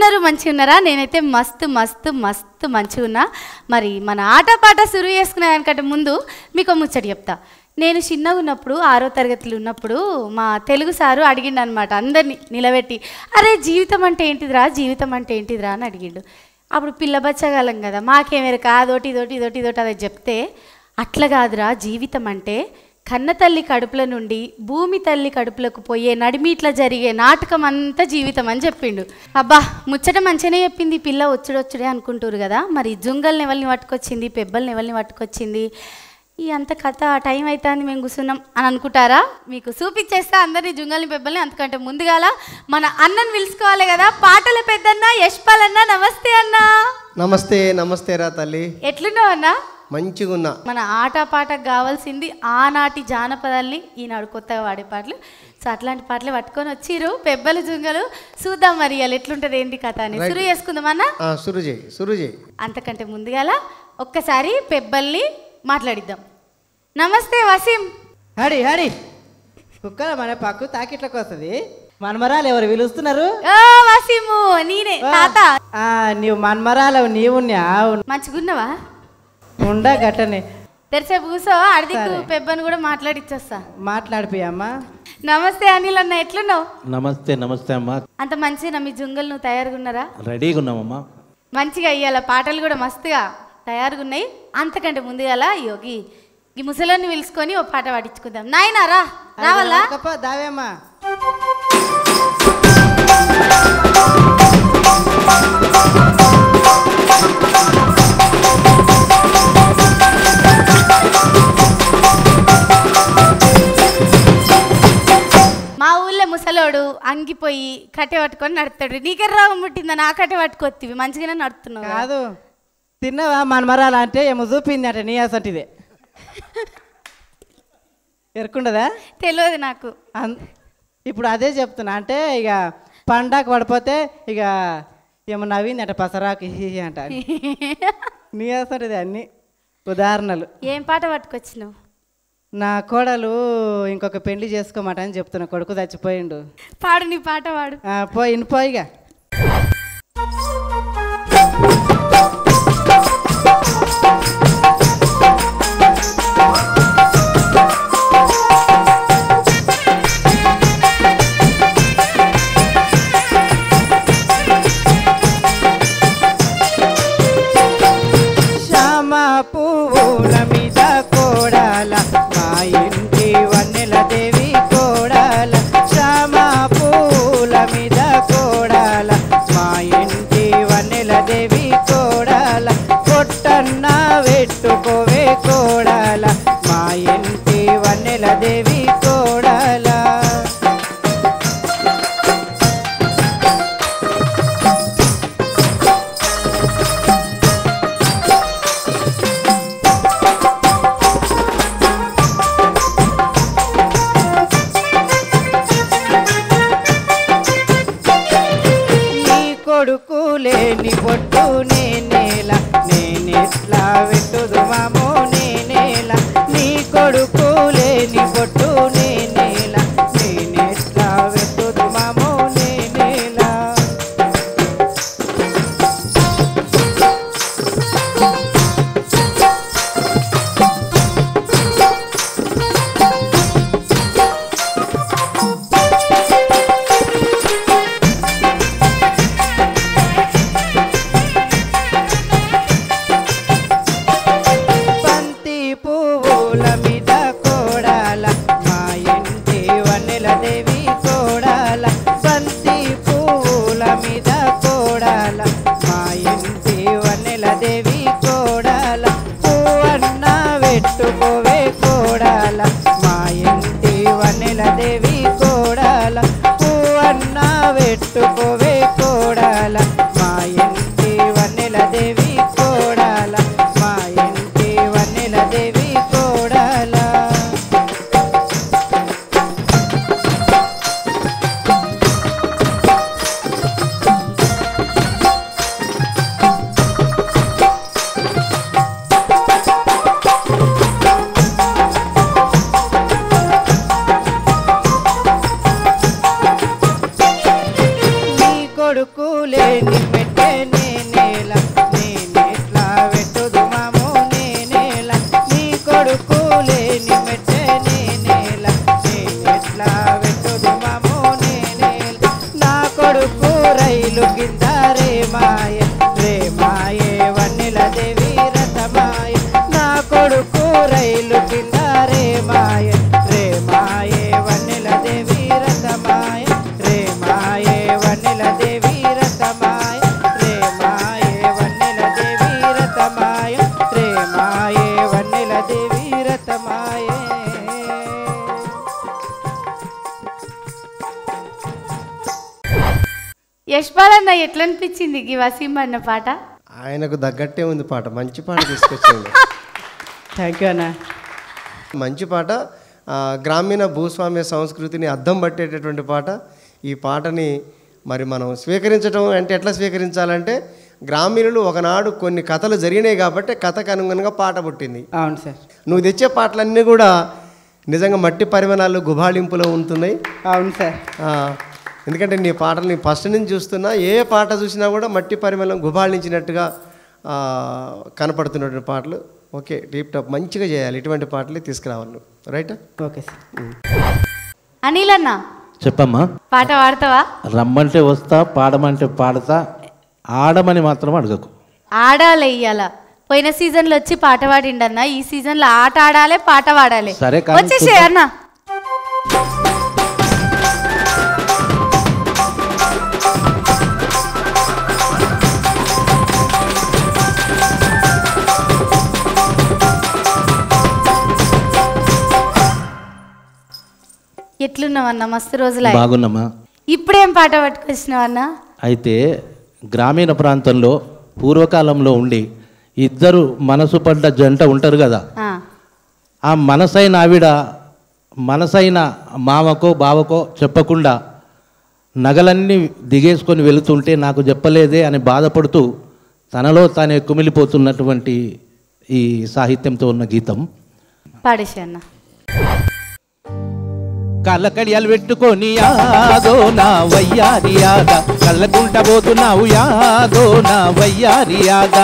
అందరూ మంచిగా ఉన్నారా? నేనైతే మస్తు మస్తు మస్తు మంచిగా ఉన్నా. మరి మన ఆటపాట సురువు చేసుకునే దానికంటే ముందు మీకు ముచ్చట చెప్తా. నేను చిన్నగా ఉన్నప్పుడు 6వ తరగతిలో ఉన్నప్పుడు మా తెలుగు సారు అడిగిండు అనమాట, అందరినీ నిలబెట్టి, అరే జీవితం అంటే ఏంటిదిరా, జీవితం అంటే ఏంటిదిరా అని అడిగిండు. అప్పుడు పిల్లబచ్చగలం కదా, మాకేమేరక అదోటి ఇదోటి ఇదోటి ఇదోటి అదే చెప్తే, అట్లా కాదురా జీవితం అంటే కన్న తల్లి కడుపుల నుండి భూమి తల్లి కడుపులకు పోయే నడిమిట్లా జరిగే నాటకం అంతా జీవితం అని చెప్పిండు. అబ్బా ముచ్చట మంచిగానే చెప్పింది పిల్ల, వచ్చుడొచ్చుడే అనుకుంటారు కదా. మరి జుంగల్ని ఎవరిని పట్టుకొచ్చింది, పెబ్బల్ని ఎవరిని పట్టుకొచ్చింది, ఈ అంత కథ టైం అవుతుంది మేము కూర్చున్నాం అని అనుకుంటారా? మీకు చూపించేస్తా అందరినీ జుంగల్ని పెబ్బల్ని. అంతకంటే ముందుగాల మన అన్నని పిలుచుకోవాలి కదా. పాటల పెద్దన్న యశ్పాల్ అన్న, నమస్తే అన్న. నమస్తే. నమస్తే రా తల్లి, ఎట్లున్నావు అన్న? మంచిగా ఉన్నా. మన ఆటపాటకు కావాల్సింది ఆనాటి జానపదాల్ని ఈనాడు కొత్తగా వాడే పాటలు. సో అట్లాంటి పాటలు పట్టుకొని వచ్చిరు పెబ్బలు జుంగలు. చూద్దాం మరి వాళ్ళు ఎట్లుంటుంది ఏంటి కథ అని. సురు చేసుకుందాం అన్న. సురుజయ్. అంతకంటే ముందుగాల ఒక్కసారి పెబ్బల్ని మాట్లాడిద్దాం. నమస్తే వసీం. హడి హడి కుక్కల మన పక్కు తాకిట్లకు వస్తుంది. మన్మరాలు ఎవరు పిలుస్తున్నారు? వసీము నేనే తాత. నీవు మన్మరాలు నీవు మంచిగున్నావా? ఉండ గట్టనే తెరిసేపు కూసో, అడిదికు పెబ్బని కూడా మాట్లాడిచ్చొస్తా. మాట్లాడిపోయమ్మా. నమస్తే అనిల్ అన్న, ఎట్లున్నావు? నమస్తే. నమస్తే అమ్మా. అంత మంచిగా మీ జుంగలు నువ్వు తయారుగా ఉన్నారా? రెడీగా ఉన్నామమ్మా. మంచిగా ఇయ్యాల పాటలు కూడా మస్తుగా తయారుగా ఉన్నాయి. అంతకంటే ముందుగాల యోగి ఈ ముసలాన్ని పిలుచుకొని ఓ పాట పాడించుకుందాం. నాయనారా రావాలా? దావేమ్మా. మా ఊళ్ళో ముసలోడు అంగిపోయి కట్టె పట్టుకొని నడుతాడు. నీకే రోగం పుట్టిందా? నా కట్టె పట్టుకొత్తివి మంచిగానే నడుతున్నావు. కాదు తిన్నవా మన్మరాలు అంటే ఏమో చూపింది అంటే నీ అసంటిదే ఎరుకుండదా? తెలియదు నాకు. ఇప్పుడు అదే చెప్తున్నా. అంటే ఇక పండగ పడిపోతే ఇక ఏమో నవ్వింది అంటే పసరాకు అంట నీ అసంటిదే అన్ని ఉదాహరణలు. ఏం పాట పట్టుకొచ్చినావు? నా కోడలు ఇంకొక పెళ్లి చేసుకోమాట అని చెప్తున్నా. కొడుకు చచ్చిపోయిండు. పాడు నీ పాట పాడు. పోయిగా. పెట్టుకోవే కోడాల మా ఇంటి వన్నెల దేవి కోడాల. నీ కొడుకు లేని పొట్టు నేనేలా, నేనెట్లా వెట్టుదు మామో నేనేలా. నీ కొడుకు లేని పొట్టు నేనేలా, నేనెట్లా వెట్టుదు మామో నేనేలా. పెట్టుకోవే కోడాల మా ఇంటి వన్నెల దేవి కోడాల. పువ్వన్న పెట్టుకోవే కోడాల మా ఇంటి వన్నెల దేవి కోడాల, మా ఇంటి వన్నెల దేవి కోడాల. కొడుకు లేని యశ్పాల్ అన్న ఎట్లా అనిపించింది ఈ వసీం అన్న పాట? ఆయనకు తగ్గట్టే ఉంది పాట, మంచి పాట తీసుకొచ్చింది. థ్యాంక్ యూ అన్న. మంచి పాట, గ్రామీణ భూస్వామ్య సంస్కృతిని అద్దం పట్టేటటువంటి పాట. ఈ పాటని మరి మనం స్వీకరించడం అంటే ఎట్లా స్వీకరించాలంటే, గ్రామీణులు ఒకనాడు కొన్ని కథలు జరిగినాయి కాబట్టి కథకు అనుగుణంగా పాట పుట్టింది. అవును సార్. నువ్వు తెచ్చే పాటలన్నీ కూడా నిజంగా మట్టి పరిమాణాలు గుబాళింపులో ఉంటున్నాయి. అవును సార్. ఎందుకంటే నీ పాటలు ఫస్ట్ నుంచి చూస్తున్నా, ఏ పాట చూసినా కూడా మట్టి పరిమళం గుబాళించినట్టుగా కనపడుతున్నటువంటి పాటలు. ఓకే, టీప్ టాప్, మంచిగా చేయాలి, ఇటువంటి పాటలే తీసుకురావాలి నువ్వు. రైట్? Okay sir. అనిల్ అన్న చెప్పమ్మా. పాట పాడతావా? రమ్మంటే వస్తా, పాడమంటే పాడతా, ఆడమని మాత్రం అడగకు. ఆడాలి ఇయ్యాల. పోయిన సీజన్లో వచ్చి పాట పాడిండన్న, ఈ సీజన్లో ఆట ఆడాలి, పాట పాడాలి. సరే వచ్చేసే అన్న. ఎట్లున్నావన్నా? మస్తు రోజులు. బాగున్నామా? ఇప్పుడేం పాట పట్టుకొచ్చినావన్నా? అయితే గ్రామీణ ప్రాంతంలో పూర్వకాలంలో ఉండి ఇద్దరు మనసు పడ్డ జంట ఉంటారు కదా, ఆ మనసైన ఆవిడ మనసైన మామకో బావకో చెప్పకుండా నగలన్నీ దిగేసుకొని వెళుతుంటే నాకు చెప్పలేదే అని బాధపడుతూ తనలో తానే కుమిలిపోతున్నటువంటి ఈ సాహిత్యంతో ఉన్న గీతం పాడేసి అన్న. కళ్ళకడియాలు పెట్టుకొని యాదో నా వయ్యారి యాద, కళ్ళకుంట పోతున్నావు యాదో నా వయ్యారి యాద.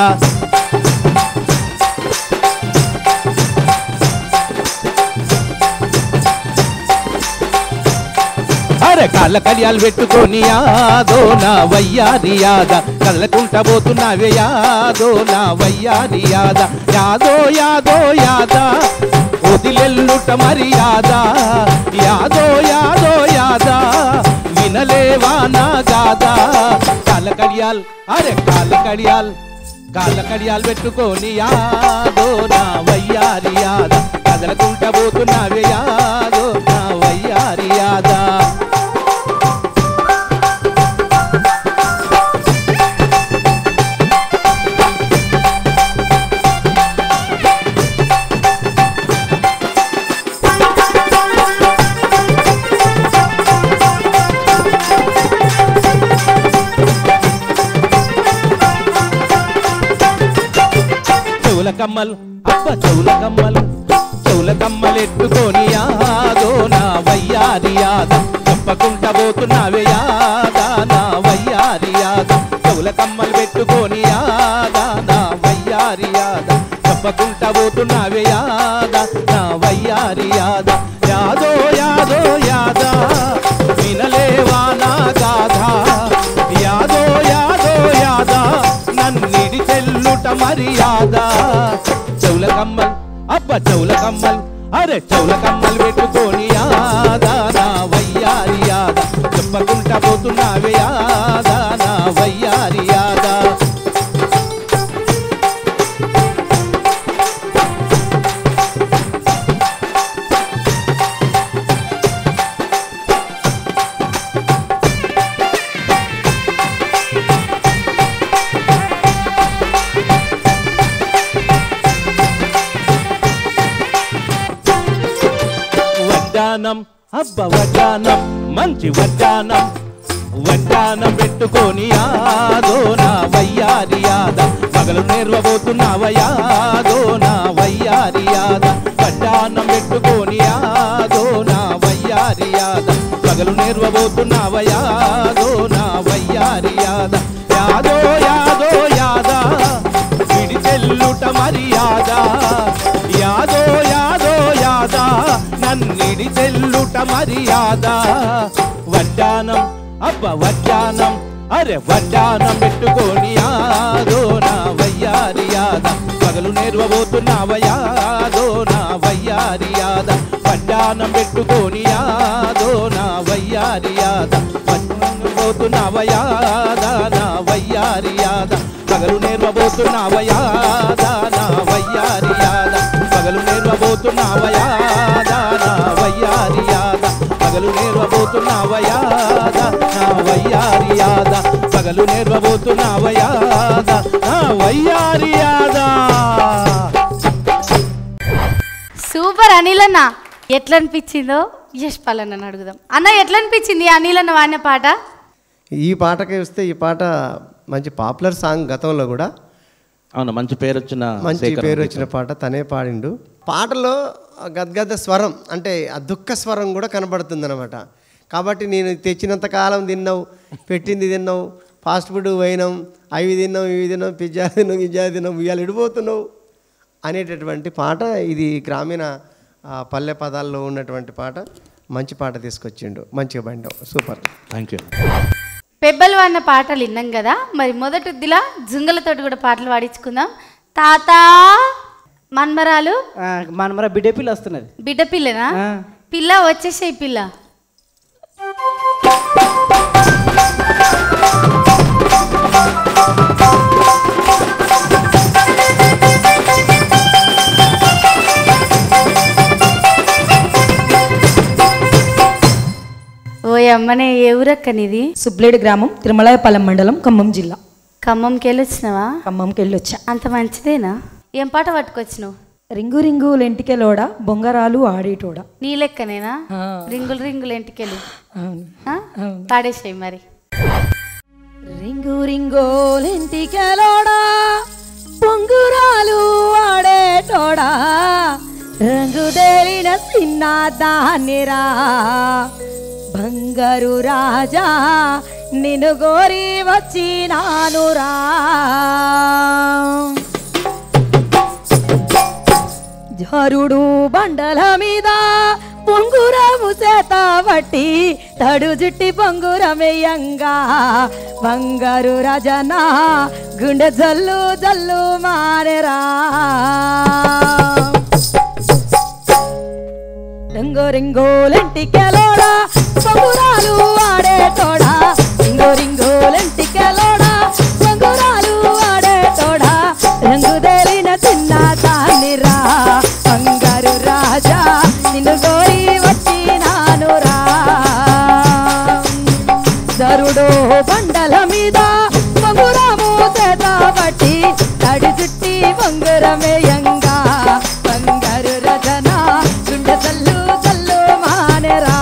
అరే కాళ్ళ కడియాలు పెట్టుకొని యాదో నా వయ్యారి యాద, కళ్ళకుంట పోతున్నావే యాదో నా వయ్యారి యాద. యాదో యాదో యాద వదిలెల్లుట మర్యాద, యాదో యాదో యాద వినలేవా నా గాదా. కాళ్ళ కడియాల్, అరే కాళ్ళ కడియాల్, కాళ్ళ కడియాలు పెట్టుకొని యాదో నా వయ్యారి యాద, కదలకుంట పోతున్నావే యాదో నా వయ్యారి యాద. కమ్మలు అబ్బ చెవుల కమ్మలు, చెవుల కమ్మలు ఎట్టుకొని యాదో నా వయ్యారి యాద, చెప్పకుండా పోతున్నావే యాదా నా వయ్యారి యాద. చెవుల కమ్మలు పెట్టుకొని యాదా నా వయ్యారి యాద, చెప్పకుండా పోతున్నావే యాదా నా వయ్యారి యాద. యాదో యాదో యాద వినలేవా నా గాథ, యాదో యాదో యాద నన్నిడి చెల్లుట మర్యాద. చెవుల కమ్మల్ అబ్బ చెవుల కమ్మల్, అరే చెవుల కమ్మలు పెట్టుకొని యాదా నా వయ్యారి యాద, చెప్పకుండా పోతున్నావే యాదా నా వయ్యారి యాద. వడ్డానం అబ్బ వడ్డానం మంచి వడ్డానం, వడ్డానం పెట్టుకొని యాదో నా వయ్యారి యాద, పగలు నేర్వబోతున్నావ యాదో నా వయ్యారి యాద. వడ్డానం పెట్టుకొని యాదో నా వయ్యారి యాద, పగలు నేర్వబోతున్నావ యాదో నా వయ్యారి యాద. యాదో యాదో యాద విడి చెల్లుట మర్యాద, యాదో యాదో యాద నన్నిడి చెల్లుట మర్యాద. వడ్డానం అబ్బ వడ్డానం, అరే వడ్డానం పెట్టుకొని యాదో నా వయ్యారి యాద, పగలు నేర్వబోతున్నావ యాదో నా వయ్యారి యాద. వడ్డానం పెట్టుకొని యాదో నా వయ్యారి యాద, పోతున్నావ యాదా నా వయ్యారి యాద, పగలు నేర్వబోతున్నావ యాదా నా వయ్యారి యాద, పగలు నేర్వబోతున్నావ యాదా నా వయ్యారి యాద, పగలు నేర్వబోతున్నావ యాదా నా వయ్యారి యాద. నగలు నేర్వబోతున్నావయాద నా వయ్యారి యాదా. సూపర్ అనిల్ అన్న, ఎట్లా అనిపించిందో యశ్ పాలన్న అడుగుదాం. అన్న ఎట్లా అనిపించింది అనిల్ అన్న వాడిన పాట? ఈ పాటకి వస్తే ఈ పాట మంచి పాపులర్ సాంగ్ గతంలో కూడా. అవును, మంచి పేరు వచ్చిన పాట తనే పాడిండు. పాటలో గద్గద స్వరం అంటే ఆ దుఃఖ స్వరం కూడా కనబడుతుంది అనమాట. కాబట్టి నేను తెచ్చినంత కాలం తిన్నావు, పెట్టింది తిన్నావు, ఫాస్ట్ ఫుడ్ పోయినాం, అవి తిన్నాం, ఇవి తిన్నాం, పిజ్జా తిన్నాం, గిజ్జా తిన్నాం, ఇవాళ ఎడిపోతున్నావు అనేటటువంటి పాట. ఇది గ్రామీణ పల్లె పదాల్లో ఉన్నటువంటి పాట. మంచి పాట తీసుకొచ్చిండు, మంచిగా పాడినావు, సూపర్. Thank you. పెబ్బలు వాడిన పాటలు విన్నాం కదా, మరి మొదటిదిలా జుంగలతోటి కూడా పాటలు పాడించుకుందాం. తాత మన్మరాలు మనమరా బిడ్డ పిల్ల వస్తున్నది. బిడ్డ పిల్లనా? పిల్ల వచ్చేసాయి పిల్ల. ఓ అమ్మనే, ఏ ఊరక్కనిది? సుబ్లేడు గ్రామం, తిరుమలాయపాలెం మండలం, ఖమ్మం జిల్లా. ఖమ్మంకి వెళ్ళొచ్చినావా? ఖమ్మంకి వెళ్ళొచ్చా. అంత మంచిదేనా? ఏం పాట పట్టుకొచ్చినావు? Ring ring లెంటికెలోడ బొంగరాలు ఆడేటోడ. నీ లెక్కనేనా? రింగులు రింగులు ఎంటికెళ్ళు అవును. పాడేసాయి మరి. రింగు రింగు లెంటికెలోడ బొంగురాలు ఆడేటోడా, రంగు తేలిన చిన్న దానిరా, బంగారు రాజా నిన్ను గోరి వచ్చినానురా. జారుడు బండల మీద పొంగురము చేత బట్టి తడు జుట్టి పొంగురమేయంగా, బంగారు రజనా గుండె జల్లు జల్లు మారెరా. రింగో రింగోలెంటికెలోడా పొంగురాలు ఆడేటోడా, రింగో రింగోలెంటికెలోడా పొంగురాలు ఆడేటోడా, రంగు తేలిన చిన్న తానిరా, బంగారు రాజా నిన్ను గోరి వచ్చినానురా. దరుడో బండల మీద పొంగురము చేత బట్టి తడి చుట్టి పొంగురమేయంగా, బంగారు రజనా గుండె జల్లు జల్లు మానెరా.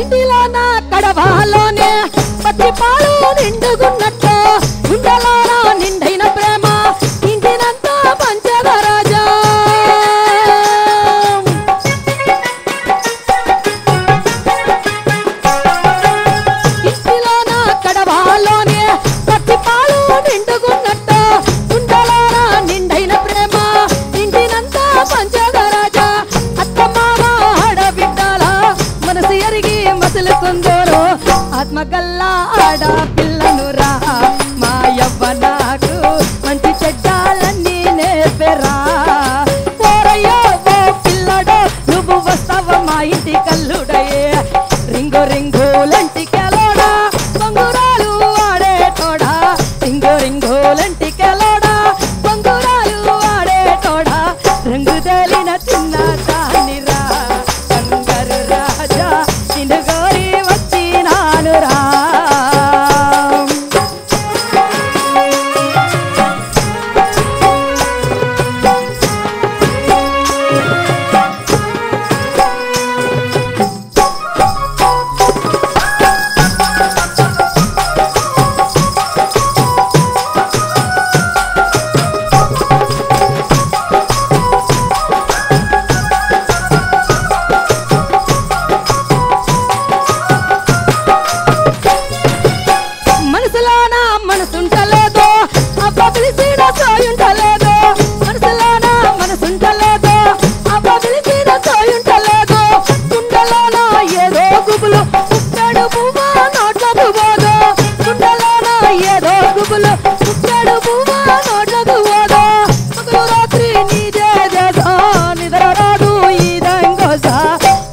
ఇంటిలో నా కడవాలోనే పచ్చి పాలు నిండుగున్నట్టు, గుండెలోనా నిండైన ప్రేమ ఇంటినంతా పంచద రాజా. ఇంటిలో నా కడవాలోనే పచ్చి పాలు నిండుగున్నట్టు, గుండెలోనా నిండైన ప్రేమ ఇంటినంతా పంచద రాజా. అత్త మామ ఆడబిడ్డల మనసు ఎరిగి మసులుకుందోరో, ఆత్మగల్లా ఆడ పిల్లను రా, మా యవ్వనాకు మంచి చెడ్డాలన్నీ నేర్పెరా. పోరయ్యో ఓ పిల్లడో నువ్వు వస్తావ మా ఇంటి కల్లుడయే, రింగు రింగులంటికెలోడా పొంగురాలు ఆడేటోడా, రింగు రింగులంటికెలోడా పొంగురాలు ఆడేటోడా, రంగు తేలిన చిన్న దానిరా, బంగారు రాజా నిన్ను గోరి వచ్చినానురా.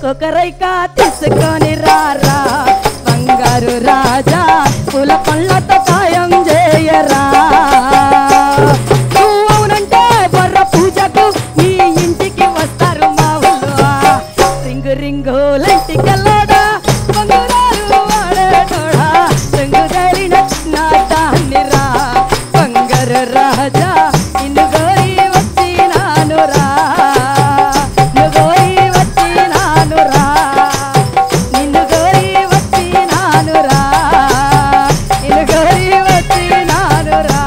కొకరైక తీసుకొని రారా బంగారు రాజా పూల పళ్ళతో ఖాయం చేయరా నువ్వు అవునంటే బొర్ర పూజకు మీ ఇంటికి వస్తారు మా ఊళ్ళో రింగు రింగు లెంటికెళ్ళాడా బంగారాలు వాడేటోడా రింగు తేలిన నాటాన్నిరా బంగారు రాజా నిన్ను గోరి వచ్చినానురా నిన్ను గోరి వచ్చినానురా నిన్ను గోరి వచ్చినానురా నిన్ను గోరి వచ్చినానురా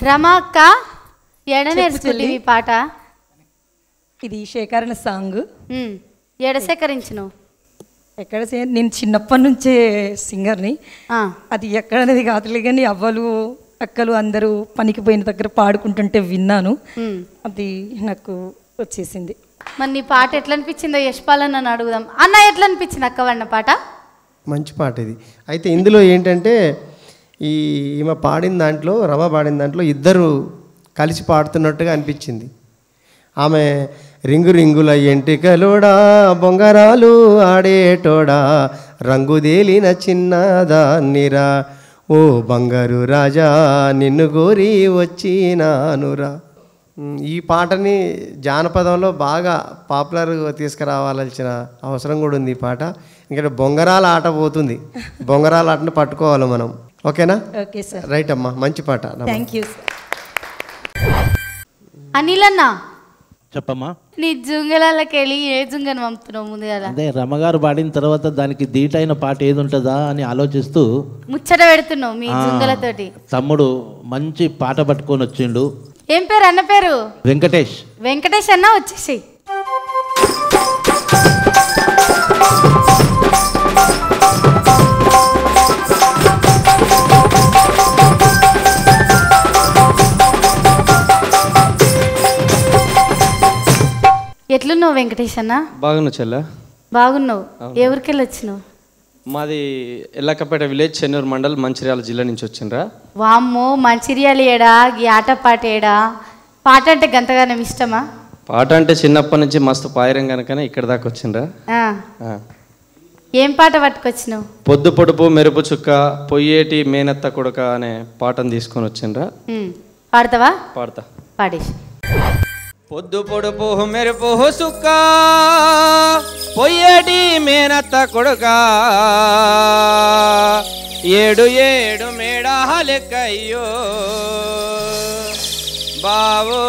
రమా అక్క ఎడ నేర్చుకుంటే ఈ పాట ఇది సేకరణ సాంగ్ ఎడ సేకరించును ఎక్కడ నేను చిన్నప్పటి నుంచే సింగర్ని అది ఎక్కడనేది కాదులే కానీ అవ్వలు అక్కలు అందరూ పనికి పోయిన దగ్గర పాడుకుంటుంటే విన్నాను అది నాకు వచ్చేసింది. మరి నీ పాట ఎట్లా అనిపించిందో యశ్పాల్ నన్ను అడుగుదాం. అన్న ఎట్లా అనిపించింది అక్క వాడిన పాట? మంచి పాట ఇది. అయితే ఇందులో ఏంటంటే ఈమె పాడిన దాంట్లో రమ పాడిన దాంట్లో ఇద్దరు కలిసి పాడుతున్నట్టుగా అనిపించింది. ఆమె రింగు రింగుల ఎంటికలోడా బొంగరాలు ఆడేటోడా రంగుదేలిన చిన్నదాన్నిరా ఓ బంగారు రాజా నిన్ను గోరి వచ్చినానురా. ఈ పాటని జానపదంలో బాగా పాపులర్ తీసుకురావాల్సిన అవసరం కూడా ఉంది. ఈ పాట ఇంకా బొంగరాల ఆట పోతుంది, బొంగరాల ఆటను పట్టుకోవాలి మనం. ఓకేనా? Okay sir. రైట్ అమ్మా, మంచి పాట. Thank you sir. అనిల్ అన్న చెప్పమ్మా. నీ జుంగలకి వెళ్ళి ఏ జుంగను పంపుతున్నావు ముందు కదా? అదే రమగారు పాడిన తర్వాత దానికి ధీటైన పాట ఏది ఉంటుందా అని ఆలోచిస్తూ ముచ్చట పెడుతున్నావు మీ జుంగలతోటి. తమ్ముడు మంచి పాట పట్టుకొని వచ్చిండు. ఏం పేరు అన్న పేరు? వెంకటేష్. వెంకటేష్ అన్న వచ్చేసి ఎట్లున్నావు వెంకటేష్ అన్న? బాగున్నావు చెల్ల. బాగున్నావు. ఏ ఊరికెళ్ళి వచ్చినావు? మాది ఎల్లక్కపేట విలేజ్, చెన్నూరు మండల్, మంచిర్యాల జిల్లా నుంచి వచ్చిండ్రా. వామ్మో, మంచిర్యాల ఏడా ఈ ఆట పాట ఏడా? పాట అంటే గంతగానం ఇష్టమా? పాట అంటే చిన్నప్పటి నుంచి మస్తు పాయరం కనుకనే ఇక్కడ దాకా వచ్చిండ్రా. ఏం పాట పట్టుకొచ్చినావు? పొద్దు పొడుపు మెరుపు చుక్క పొయ్యేటి మేనత్త కొడుక అనే పాటను తీసుకొని వచ్చిండ్రా. పాడతావా? పాడతా. పాడేసి. పొద్దు పొడుపు మెరుపు సుక్క పొయ్యేటి మేనత్త కొడుక ఏడు ఏడు మేడా లెక్కయ్యో బావో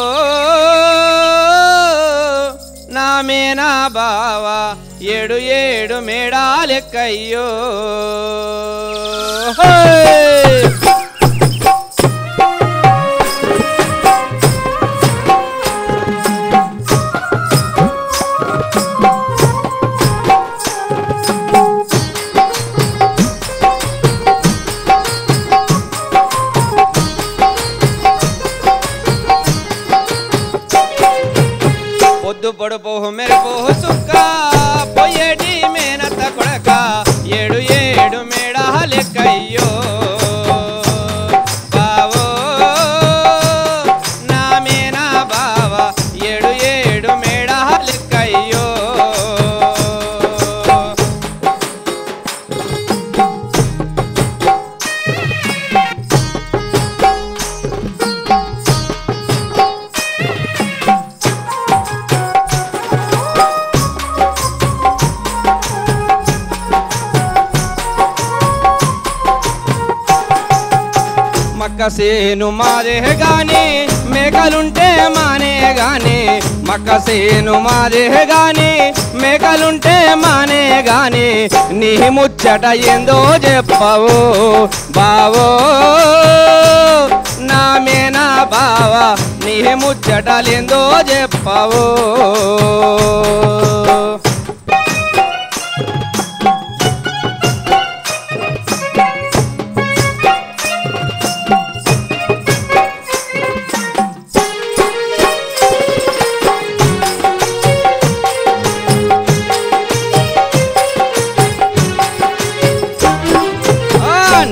నా మేనా బావా ఏడు ఏడు మేడా లెక్కయ్యో. పొద్దు పొడుపు మెరుపు సుక్క పొయ్యేటి మేనత్త కొడక ఏడు ఏడు మేడా లెక్కయ్యో బావో నా మేనా బావా ఏడు ఏడు మేడా లెక్కయ్యో. మక్కసేను మాదే గాని మేకలుంటే మానే గాని మక్కసేను మాదే గాని మేకలుంటే మానే గాని నీ ముచ్చట ఏందో చెప్పవు బావో నా మేనా బావా నీ ముచ్చటలేందో చెప్పవు.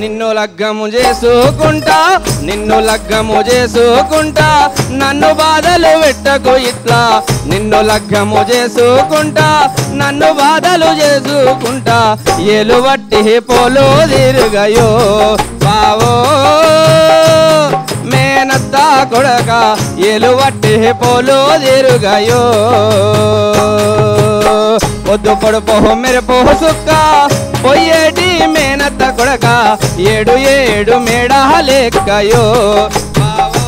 నిన్నుల లగ్గము చేసుకుంటా నిన్ను లగ్గము చేసుకుంటా నన్ను బాధలు పెట్టకు ఇట్లా నిన్ను లగ్గము చేసుకుంటా నన్ను బాధలు చేసుకుంటా ఎలువట్టి పోలు తిరుగయో బావో మేనత్త కొడక ఎలువట్టి పోలు తిరుగయో పొద్దు పొడుపు మెరుపు సుక్క పొయ్యేటి మేనత్త కొడక ఏడు ఏడు మేడ లెక్కయో బావో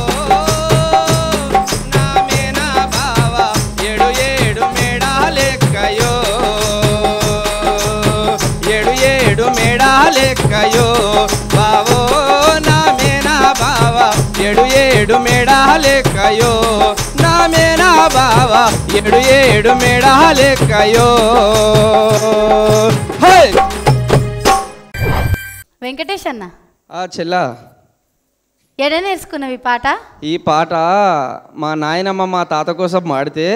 నా మేనా బావ ఏడు ఏడు మేడ లెక్కయో ఏడు ఏడు మేడ లెక్కయో బావో నా మేనా బావ ఏడు ఏడు మేడ లెక్కయో నా మేనా బావ ఏడు ఏడు మేడ లెక్కయో వెంకటేష్ అన్న చెల్లా ఎడ నేర్చుకున్నావు ఈ పాట? ఈ పాట మా నాయనమ్మ మా తాత కోసం పాడితే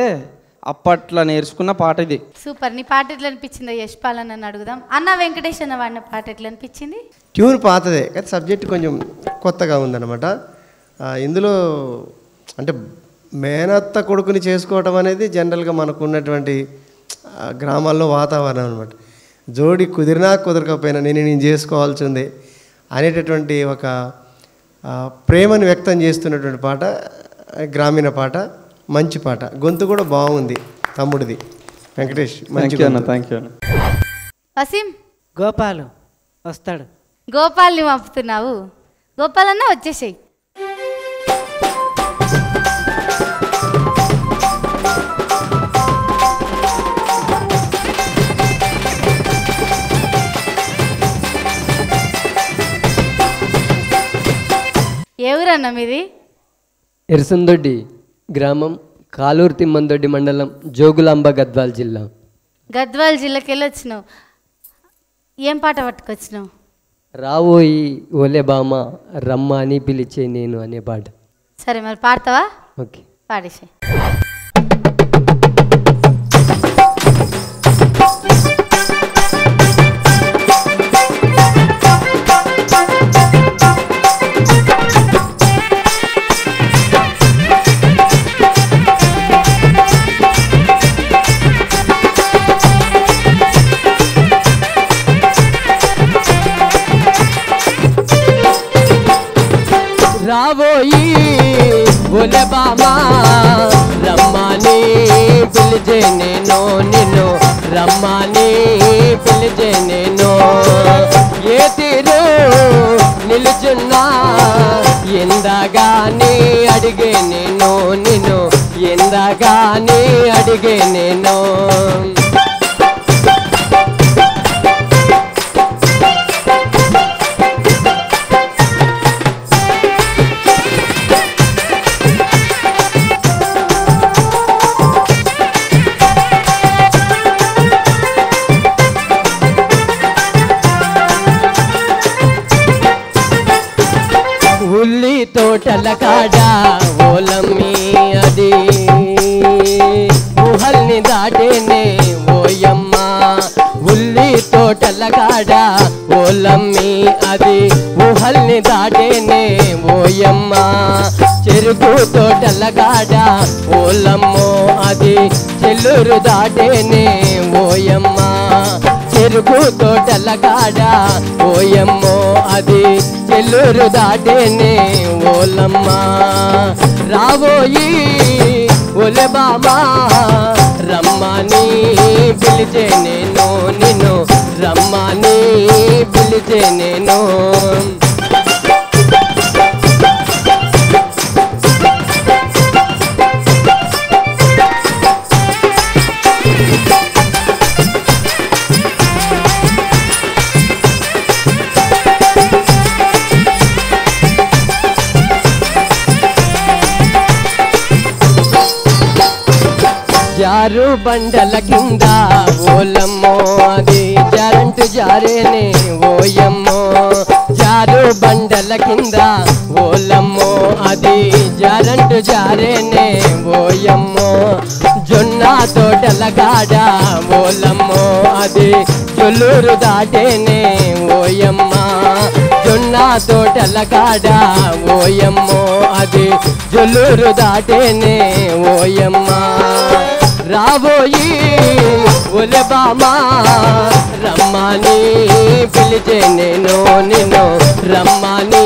అప్పట్లో నేర్చుకున్న పాట ఇది. సూపర్. నీ పాట ఎట్లా అనిపించిందో యశ్పాల్ అన్న అడుగుదాం. అన్న వెంకటేష్ అన్న వాడిన పాట ఎట్లా అనిపించింది? ట్యూన్ పాతదే కానీ సబ్జెక్ట్ కొంచెం కొత్తగా ఉందన్నమాట. ఇందులో అంటే మేనత్త కొడుకుని చేసుకోవటం అనేది జనరల్గా మనకు ఉన్నటువంటి గ్రామాల్లో వాతావరణం అనమాట. జోడి కుదిరినా కుదరకపోయినా నేను చేసుకోవాల్సి ఉంది అనేటటువంటి ఒక ప్రేమను వ్యక్తం చేస్తున్నటువంటి పాట, గ్రామీణ పాట, మంచి పాట. గొంతు కూడా బాగుంది తమ్ముడిది వెంకటేష్. మంచి అన్న, థ్యాంక్ యూ అన్న. వసీం గోపాలు వస్తాడు. గోపాల్ని పంపుతున్నావు. గోపాల్ అన్న వచ్చేసేయి. ఏ ఊరన్నా మీది? ఎర్సందొడ్డి గ్రామం, కాలూరు తిమ్మందొడ్డి మండలం, జోగులాంబ, గద్వాల్ జిల్లా. గద్వాల్ జిల్లాకి వెళ్ళి వచ్చినావు. ఏం పాట పట్టుకొచ్చినావు? రావోయి ఓలే బామ రమ్మ అని పిలిచే నేను అనే పాట. సరే మరి పాడతావా? ఓకే, పాడేసే. రావోయి ఓలే బామా రమ్మని పిలిచే నేను నిన్ను రమ్మని పిలిచే నేను ఏ తీరు నిలుచున్నా ఎందగాని అడిగే నేను నిన్ను ఎందగాని అడిగే నేను ఉల్లి తోటల కాడ ఓలమ్మి అది ఊహల్ని దాటేనే ఓయమ్మ ఉల్లి తోటల కాడ ఓలమ్మి అది ఊహల్ని దాటేనే ఓయమ్మ చెరుకు తోటల కాడ ఓలమ్మో అది చెల్లూరు దాటేనే ఓయమ్మ చెరుకు తోటల కాడ ఓయమ్మో అది చెల్లూరు దాటేనే ఓలమ్మ రావోయి ఓలే బామా రమ్మని పిలిచే నేను నిన్ను రమ్మని పిలిచే నేను జారు బండల కింద ఓలమ్మో అది జారంటు జారేనే ఓయమ్మో జారు బండల కింద ఓలమ్మో అది జారంటు జారేనే ఓయమ్మో జొన్న తోటల కాడ ఓలమ్మో అది జొల్లూరు దాటేనే ఓయమ్మ జొన్న తోటల కాడ ఓయమ్మో అది జొల్లూరు దాటేనే ఓయమ్మ రాబోయి ఒలే బామా రమ్మని పిలిచే నేను నిన్ను రమ్మని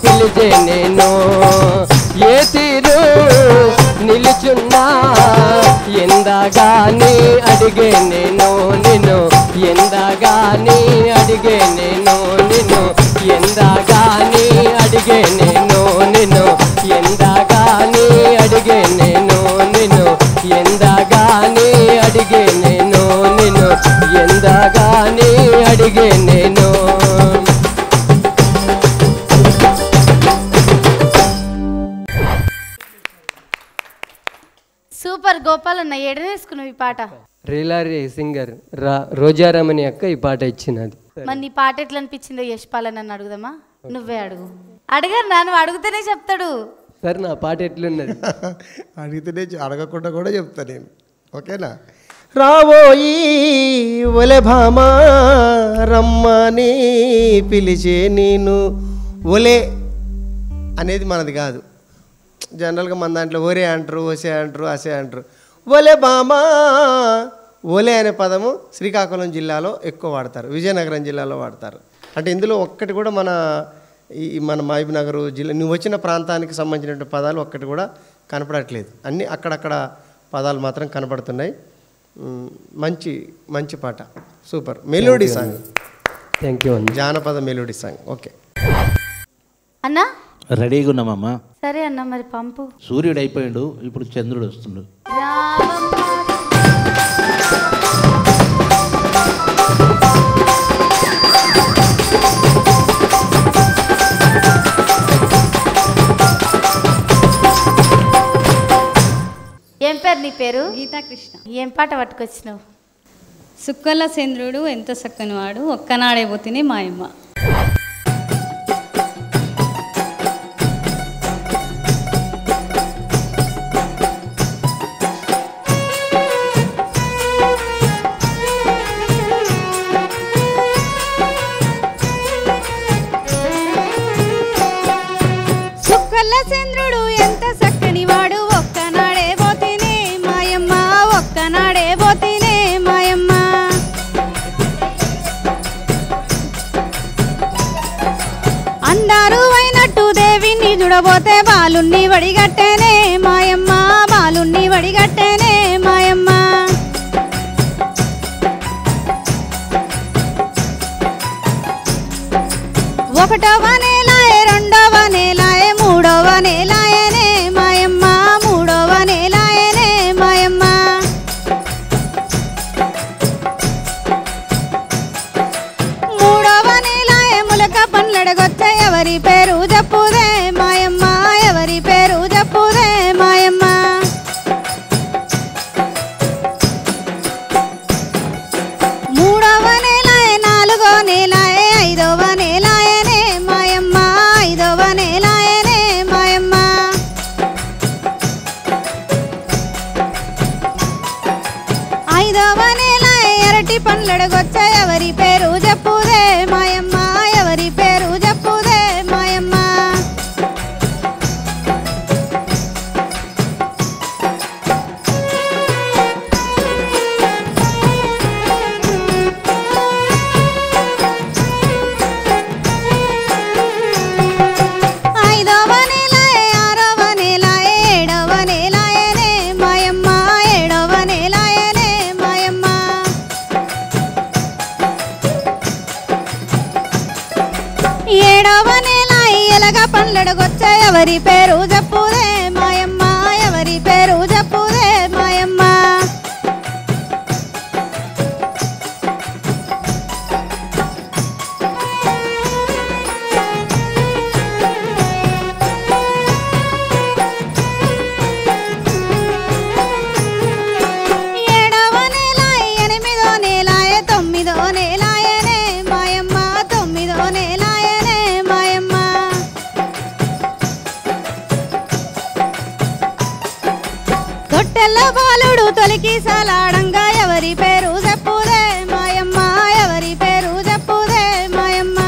పిలిచే నేను ఏ తీరు నిలుచున్నా ఎందగాని అడిగే నేను నిన్ను ఎందగాని అడిగే నేను నిన్ను ఎందగాని అడిగే నేను నిన్ను ఎందగాని అడిగే నేను నిన్ను ఎందగాని అడిగే నేను నిన్ను ఎందగాని అడిగే నేను సూపర్ గోపాల్ అన్న ఎడ నేర్చుకున్నావు ఈ పాట రీలారీ సింగర్ రోజారామని అక్క ఈ పాట ఇచ్చినది మరి నీ పాట ఎట్లా అనిపించిందో యశ్పాల్ నన్ను అడుగుదామా నువ్వే అడుగు అడగరు నన్ను అడుగుతూనే చెప్తాడు సార్ నా పాట ఎట్లున్నది అడిగితేనే అడగకుండా కూడా చెప్తా నేను ఓకేనా రాబోయి ఒలే భామా రమ్మని పిలిచే నేను ఒలే అనేది మనది కాదు జనరల్గా మన దాంట్లో ఒరే అంటారు ఒసే అంటారు అసే అంటారు ఒలే బామా ఒలే అనే పదము శ్రీకాకుళం జిల్లాలో ఎక్కువ వాడతారు విజయనగరం జిల్లాలో వాడతారు అంటే ఇందులో ఒక్కటి కూడా మన మహబూబ్ నగర్ జిల్లా నువ్వు వచ్చిన ప్రాంతానికి సంబంధించిన పదాలు ఒక్కటి కూడా కనపడట్లేదు అన్నీ అక్కడక్కడ పదాలు మాత్రం కనపడుతున్నాయి మంచి మంచి పాట super melody song thank you జానపద మెలోడీ సాంగ్ ఓకే అన్నా రెడీగా ఉన్నామమ్మా సరే అన్న మరి పంపు సూర్యుడు అయిపోయాడు ఇప్పుడు చంద్రుడు వస్తుండు ఏం పేరు నీ పేరు గీతాకృష్ణ. ఏం పాట పట్టుకొచ్చినావు సుక్కల చంద్రుడు ఎంత చక్కనివాడు ఒక్కనాడే పోతిని మాయమ్మ. సుక్కల చంద్రుడు ఎంత చక్కనివాడు ఒక్కనాడే పోతిని మాయమ్మ ఒక్కనాడే పోతిని మాయమ్మ. అందారు అయినట్టు దేవిని చూడబోతే బాలుణ్ణి వడిగట్టేనే మాయమ్మ బాలుణ్ణి వడిగట్టేనే మాయమ్మ. ఒకటవ నేలాయే రెండవ నేలాయే మూడవ నేలాయనే మాయమ్మ మూడవ నేలాయనే మాయమ్మ. మూడవ నేలాయే ములక పండ్లడగొచ్చే ఎవరి పేరు చెప్పుదే మాయమ్మ ఎవరి పేరు చెప్పుదే మాయమ్మ. మూడవ నేలాయే నాలుగో నేలాయే ఐదవ నేలాయనే మాయమ్మ ఐదవ నేలాయనే మాయమ్మ. ఐదవ నేలాయే ఎరటి పండ్లడగొచ్చే ఎవరి పేరు చెప్పుదే మాయమ్మ ఎవరి పేరు చెప్పుదే మాయమ్మ. ఐదవ నేలాయే ఆరవ నేలాయే ఏడవ నేలాయనే మాయమ్మ ఏడవ నేలాయనే మాయమ్మ. ఏడవ నేలాయి ఎలగ పండ్లడగొచ్చే ఎవరి పేరు చెప్పుదే మాయమ్మ ఎవరి పేరు చెప్పుదే మాయమ్మ. ఏడవ నేలాయి ఎనిమిదో నేలాయే తొమ్మిదో నేలాయనే మాయమ్మ తొమ్మిదో నేలాయనే మాయమ్మ. తొట్టెల్ల బాలుడు తొలికి సలాడంగా ఎవరి పేరు చెప్పుదే మాయమ్మ ఎవరి పేరు చెప్పుదే మాయమ్మ.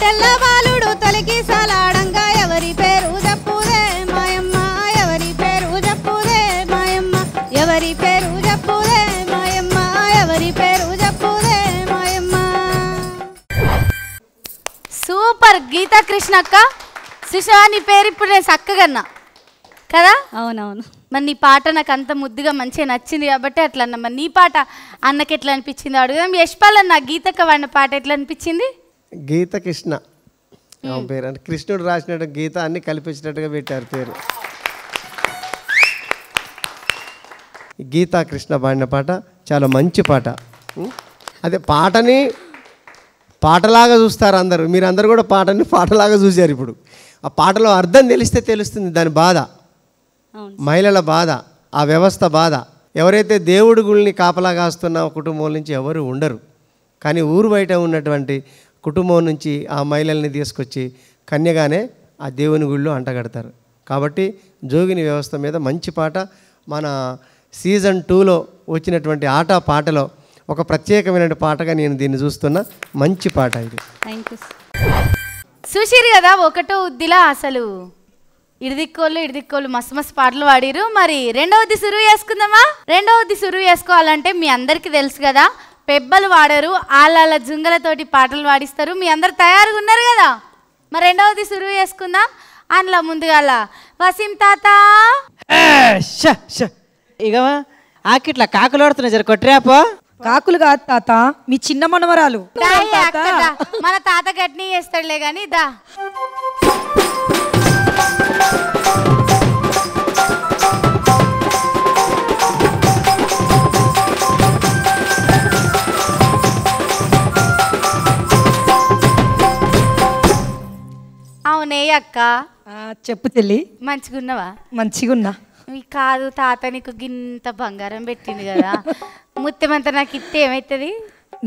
తెల్ల బాలుడు తొలికి సలాడంగా ఎవరి పేరు చెప్పుదే మాయమ్మ ఎవరి పేరు చెప్పుదే మాయమ్మ ఎవరి పేరు చెప్పుదే మాయమ్మ ఎవరి పేరు చెప్పుదే మాయమ్మ. సూపర్ గీతా కృష్ణ అక్క. సుషా నీ పేరు ఇప్పుడు నేను చక్కగన్నా కదా? అవునవును. మరి నీ పాట నాకు అంత ముద్దుగా మంచిగా నచ్చింది కాబట్టి అట్లా అన్న. మరి నీ పాట అన్నకి ఎట్లా అనిపించింది అడుగుదాం. యశ్పాల్ అన్న గీతక్క వాడిన పాట ఎట్లా అనిపించింది? గీత కృష్ణ పేరు అంటే కృష్ణుడు రాసినట్టు గీత అన్ని కల్పించినట్టుగా పెట్టారు పేరు. గీతా కృష్ణ పాడిన పాట చాలా మంచి పాట. అదే పాటని పాటలాగా చూస్తారు అందరూ. మీరు అందరూ కూడా పాటని పాటలాగా చూశారు. ఇప్పుడు ఆ పాటలో అర్థం తెలిస్తే తెలుస్తుంది దాని బాధ, మహిళల బాధ, ఆ వ్యవస్థ బాధ. ఎవరైతే దేవుడి గుళ్ళని కాపలా కాస్తున్న కుటుంబం నుంచి ఎవరు ఉండరు, కానీ ఊరు బయట ఉన్నటువంటి కుటుంబం నుంచి ఆ మహిళల్ని తీసుకొచ్చి కన్యగానే ఆ దేవుని గుళ్ళు అంటగడతారు. కాబట్టి జోగిని వ్యవస్థ మీద మంచి పాట. మన సీజన్ 2లో వచ్చినటువంటి ఆట పాటలో ఒక ప్రత్యేకమైన పాటగా నేను దీన్ని చూస్తున్నా. మంచి పాట ఇది. Thank you. చూసిరు కదా ఒకటో ఉద్దిలా అసలు ఇడిదిక్కోళ్ళు మస్తు మస్తు పాటలు పాడిరు. మరి రెండవది సురువు చేసుకుందామా? రెండవది సురువు చేసుకోవాలంటే మీ అందరికీ తెలుసు కదా, పెబ్బలు వాడరు, ఆళ్ళ జుంగలతోటి పాటలు పాడిస్తారు. మీ అందరు తయారుగా ఉన్నారు కదా? మరి రెండవది సురువు చేసుకుందాం. అందులో ముందుగాల వసీం తాత ఇక ఆకిట్లా కాకులు ఆడుతున్నాయి, జర కొట్టిరాపో. కాకులు కాదు తాత, మీ చిన్న మనవరాలు. మన తాత గట్ని చేస్తాడులే కానీ దా. అవునే అక్క. చెప్పు తెలి. మంచిగున్నావా? మంచిగున్నా. కాదు తాత నీకు గింత బంగారం పెట్టింది కదా, ముత్యమంతా నాకు ఇస్తే ఏమవుతుంది?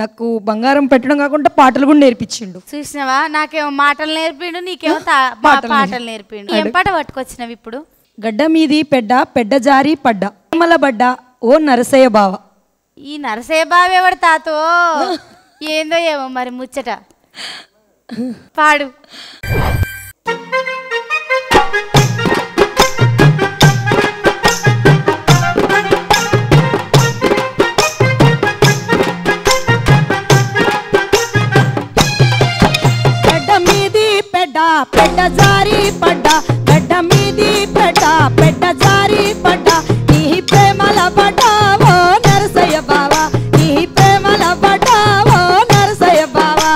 నాకు బంగారం పెట్టడం కాకుండా పాటలు కూడా నేర్పించిండు. చూసినావా? నాకేమో మాటలు నేర్పిండు, నీకేమో పాటలు నేర్పిండు. ఏం పాట పట్టుకొచ్చినావు ఇప్పుడు? గడ్డ మీది పెడ్డ పెడ్డ జారి పడ్డ మల బడ్డ ఓ నరసయ్య బావ. ఈ నరసయ్య బావ ఎవడు తాతో? ఏందో ఏమో మరి ముచ్చట. పాడు. పెడ్డ జారి పడ్డ గడ్డ మీది పెడ్డ పెడ్డ జారి పడ్డ నీ ప్రేమల పడ్డావో నరసయ్య బావా నీ ప్రేమల పడ్డావో నరసయ్య బావా.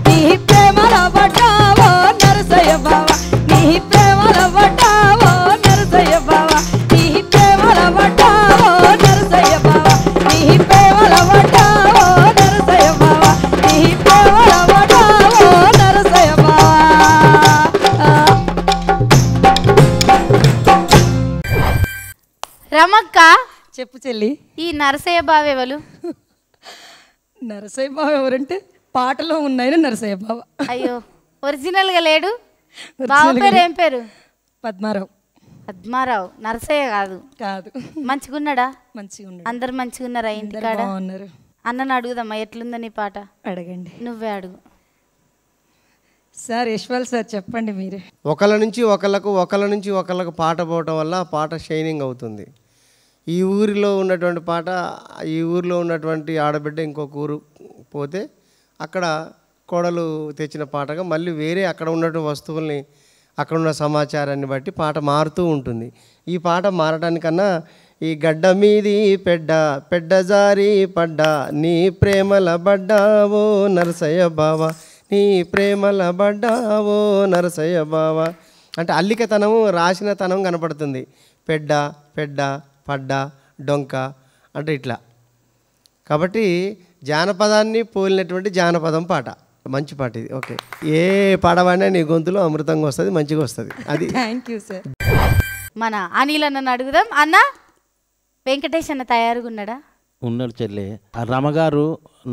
He రమక్క చెప్పు చెల్లి. ఈ నరసయ్య బావ ఎవరు? నరసయ్య బావ ఎవరంటే పాటలో ఉన్నాయని నరసయ్య బావ. అయ్యో ఒరిజినల్ గా లేడు. బావ పేరు ఏం పేరు? పద్మారావు. పద్మారావు. నరసయ్య కాదు. కాదు. మంచిగున్నాడా? మంచిగున్నాడు. అందరు మంచిగున్నారా ఇంటికాడ? బాగున్నారు. అన్నను అడుగుదమ్మా ఎట్లుందో నీ పాట. అడగండి. నువ్వే అడుగు. సార్ యశ్వాల్ సార్ చెప్పండి మీరే. ఒకళ్ళ నుంచి ఒకళ్ళకు పాట పోవటం వల్ల పాట షైనింగ్ అవుతుంది. ఈ ఊరిలో ఉన్నటువంటి పాట ఈ ఊరిలో ఉన్నటువంటి ఆడబిడ్డ ఇంకొక ఊరు పోతే అక్కడ కోడలు తెచ్చిన పాటగా మళ్ళీ వేరే అక్కడ ఉన్నటువంటి వస్తువుల్ని అక్కడ ఉన్న సమాచారాన్ని బట్టి పాట మారుతూ ఉంటుంది. ఈ పాట మారడానికన్నా ఈ గడ్డ మీది పెడ్డ జారి పడ్డా నీ ప్రేమల బడ్డావో నరసయ్య బావ నీ ప్రేమల బడ్డావో నరసయ్య బావ అంటే అల్లికతనము రాసిన తనం కనపడుతుంది. పెడ్డ పడ్డ డొంక అంటే ఇట్లా. కాబట్టి జానపదాన్ని పోలినటువంటి జానపదం పాట. మంచి పాట ఇది. ఓకే, ఏ పాడవాడినా నీ గొంతులో అమృతంగా వస్తుంది, మంచిగా వస్తుంది. అది. Thank you sir. మన అనిల్ అన్నను అడుగుదాం. అన్న వెంకటేష్ అన్న తయారుగా ఉన్నాడా? ఉన్నాడు చెల్లి. ఆ రమగారు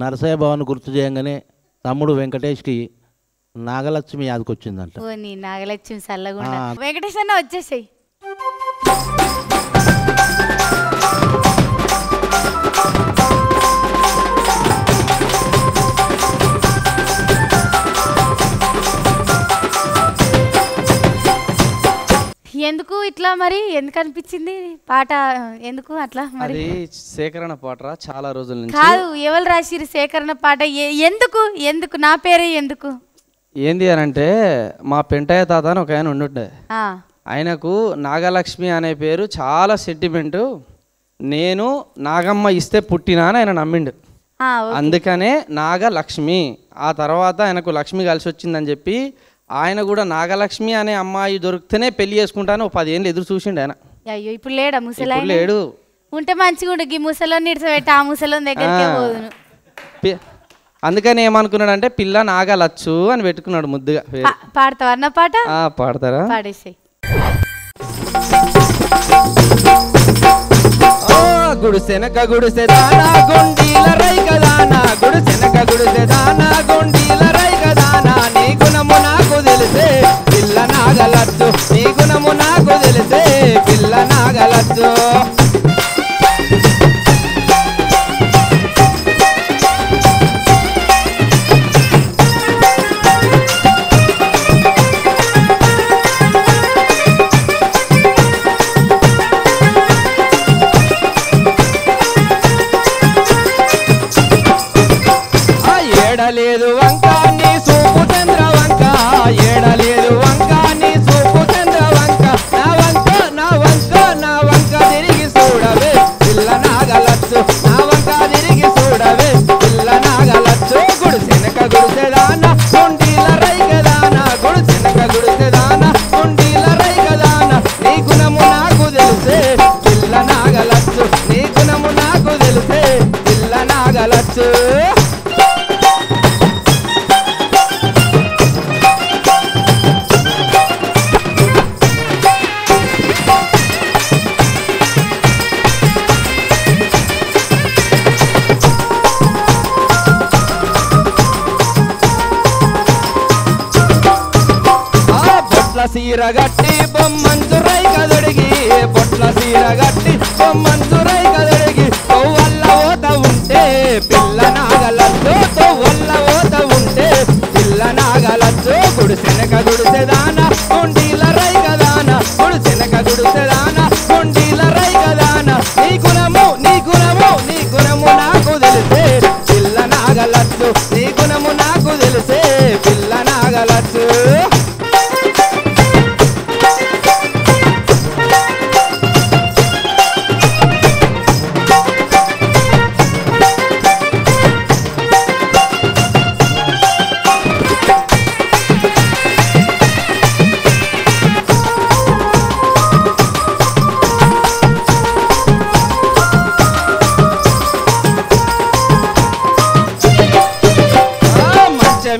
నరసయ్య భవన్ గుర్తు చేయగానే తమ్ముడు వెంకటేష్కి నాగలక్ష్మి యాదకొచ్చిందంట. ఓ నీ నాగలక్ష్మి చల్లగుండా. వెంకటేష్ అన్న వచ్చేసాయి. ఎందుకు ఇట్లా మరి ఎందుకు అనిపించింది పాట? ఎందుకు అట్లా మరి? అది సేకరణ పాటరా చాలా రోజుల నుంచి. కాదు, ఎవరు రాసిరు సేకరణ పాట? ఎందుకు నా పేరే ఎందుకు? ఏంది అని అంటే మా పెంటయ్య తాత అని ఒక ఆయన ఉండుండే. ఆయనకు నాగలక్ష్మి అనే పేరు చాలా సెంటిమెంటు. నేను నాగమ్మ ఇస్తే పుట్టినా అని ఆయన నమ్మిండు. అందుకనే నాగలక్ష్మి. ఆ తర్వాత ఆయనకు లక్ష్మి కలిసి వచ్చిందని చెప్పి ఆయన కూడా నాగలక్ష్మి అనే అమ్మాయి దొరికితేనే పెళ్లి చేసుకుంటాను 10 ఏళ్ళు ఎదురు చూసిండు ఆయన. అయ్యో ఇప్పుడు లేడా ముసలా? లేడు. ఉంటే మంచిగా ఉండు. ఈ ముసలోని ఇడిచిపెట్టి ఆ ముసలోని దగ్గరికి పోదును. అందుకని ఏమనుకున్నాడు అంటే పిల్ల నాగలచ్చు అని పెట్టుకున్నాడు ముద్దుగా. పాడతావా అన్న పాట? పాడతారా? పాడేసాయి. గుడిసెనక గుడిసె దానా గుండీల రైక దానా గుడిసెనక గుడిసె దానా గుండీల రైక దానా నీ గుణము నాకు తెలిసే పిల్ల నాగలచ్చు నీ గుణము నాకు తెలిసే పిల్ల నాగలచ్చు. ఏడలేదు వంక నీ సూపు చంద్ర వంక ఏడలేదు వంక నీ సూపు చంద్ర వంక నా వంక తిరిగి చూడవే పిల్ల నాగలచ్చు నా వంక తిరిగి చూడవే పిల్ల నాగలచ్చు. గుడిసెనక గుడిసెదానా గుండీల రైగదానా గుడిసెనక గుడిసెదానా గుండీల రైగదానా నీ గుణము నాకు తెలిసే పిల్ల నాగలచ్చు నీ గుణము నాకు తెలిసే పిల్ల నాగలచ్చు. సీర గట్టి బొమ్మంచురై కదడిగి బొట్ల సీర గట్టి బొమ్మంచురై కదడిగి తొవ్వల్ల ఓత ఉంటే పిల్ల నాగలచ్చు తొవ్వల్ల ఓత ఉంటే పిల్ల నాగలచ్చు. గుడిసెనక గుడిసెదానా గుండీల రైగదానా గుడిసెనక గుడిసెదానా గుండీల రైగదానా నీ గుణము నాకు తెలిసే పిల్ల నాగలచ్చు నీ గుణము నాకు తెలిసే పిల్ల నాగలచ్చు.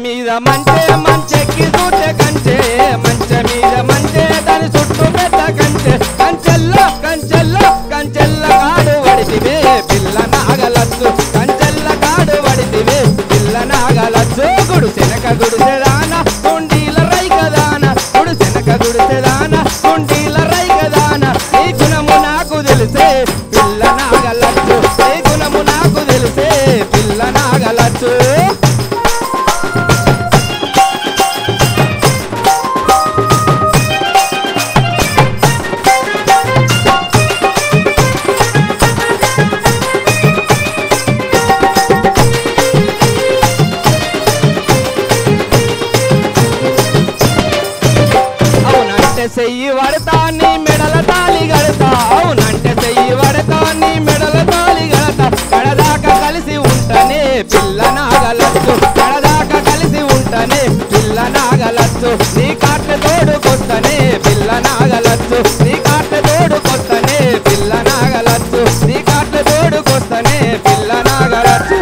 మీద మంటే మంచెక్కి చూటే కంటే మంచె మీద మంటే దాని చుట్టూ పెద్ద కంచె కంచెల్లో గుడిసెనక గుడిసెదాన గుండీల రైకదాన గుడిసెనక గుడిసెదాన గుండీల రైకదాన ఈ గుణము నాకు తెలిసే పిల్ల నాగలచ్చు ఈ గుణము నాకు తెలిసే పిల్ల నాగలచ్చు చెయ్యి వడతా నీ మెడల తాళి గడతా అవునంటే చెయ్యి వడతా నీ మెడల తాళి గడతా కడదాకా కలిసి ఉంటనే పిల్ల నాగలచ్చు కడదాకా కలిసి ఉంటనే పిల్ల నాగలచ్చు నీ కాట్ల తోడుకొస్తనే పిల్ల నాగలచ్చు నీ కాట్ల తోడుకొస్తనే పిల్ల నాగలచ్చు నీ కాట్ల తోడుకొస్తనే పిల్ల నాగలచ్చు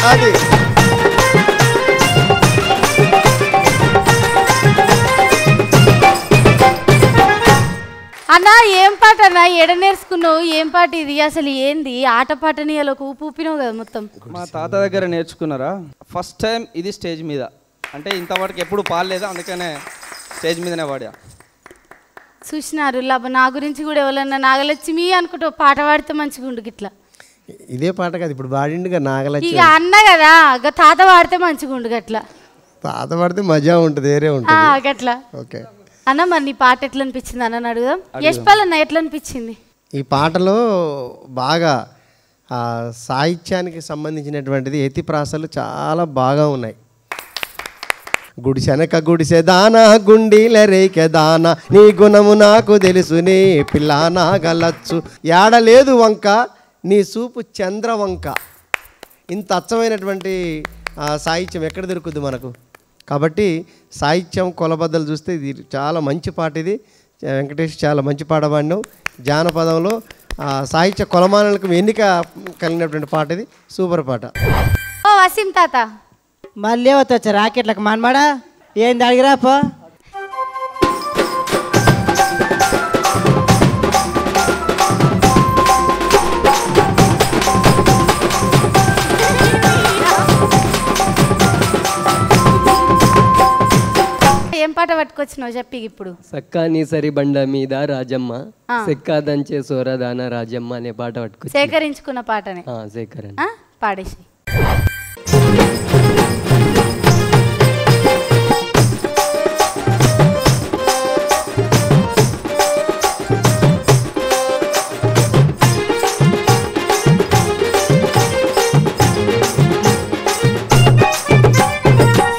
అది అన్నా ఏం పాట అన్నా ఎడ నేర్చుకున్నావు ఏం పాట ఇది అసలు ఏంది ఆట పాటని అలా ఊపి ఊపినావు కదా మొత్తం మా తాత దగ్గర నేర్చుకున్నారా ఫస్ట్ టైం ఇది స్టేజ్ మీద అంటే ఇంతవరకు ఎప్పుడు పాడలేదు అందుకనే స్టేజ్ మీదనే పాడా చూసినారు నా గురించి కూడా ఎవరన్నా నాగలక్ష్మి అనుకుంటూ పాట పాడితే మంచిగా ఉండు గిట్లా ఇదే పాట కదా ఇప్పుడు పాడిండుగా నాగలక్ష్మి ఇక అన్న కదా తాత పాడితే మంచిగా ఉండు గట్లా తాత పాడితే మజా ఉంటుంది వేరే ఉంటుంది గట్లా ఓకే అన్న మరి నీ పాట ఎట్లా అనిపించింది అన్న అడుగుదాం యశ్పాల్ అన్న ఎట్లా అనిపించింది ఈ పాటలో బాగా సాహిత్యానికి సంబంధించినటువంటిది ఎత్తిప్రాసలు చాలా బాగా ఉన్నాయి గుడిసెనక గుడిసెదాన గుండీల రేకెదాన నీ గుణము నాకు తెలుసునే పిల్ల నాగలచ్చు ఏడలేదు వంక నీ చూపు చంద్రవంక ఇంత అచ్చమైనటువంటి సాహిత్యం ఎక్కడ దొరుకుద్ది మనకు కాబట్టి సాహిత్యం కొలబద్దలు చూస్తే ఇది చాలా మంచి పాట ఇది వెంకటేష్ చాలా మంచి పాట పాడినావు జానపదంలో సాహిత్య కొలమానాలకు ఎన్నిక కలిగినటువంటి పాట ఇది సూపర్ పాట ఓ వసీం తాత మళ్ళీ వచ్చా రాకెట్లకు మనమాడా ఏంది అడిగిరాపో ఏం పాట పట్టుకొచ్చినావు చెప్పి ఇప్పుడు సక్కాని సరి బండ మీద రాజమ్మ సెక్కాదంచే సోరదాన రాజమ్మ అనే పాట పట్టుకొచ్చి సేకరించుకున్న పాటనే సేకరణ పాడేసి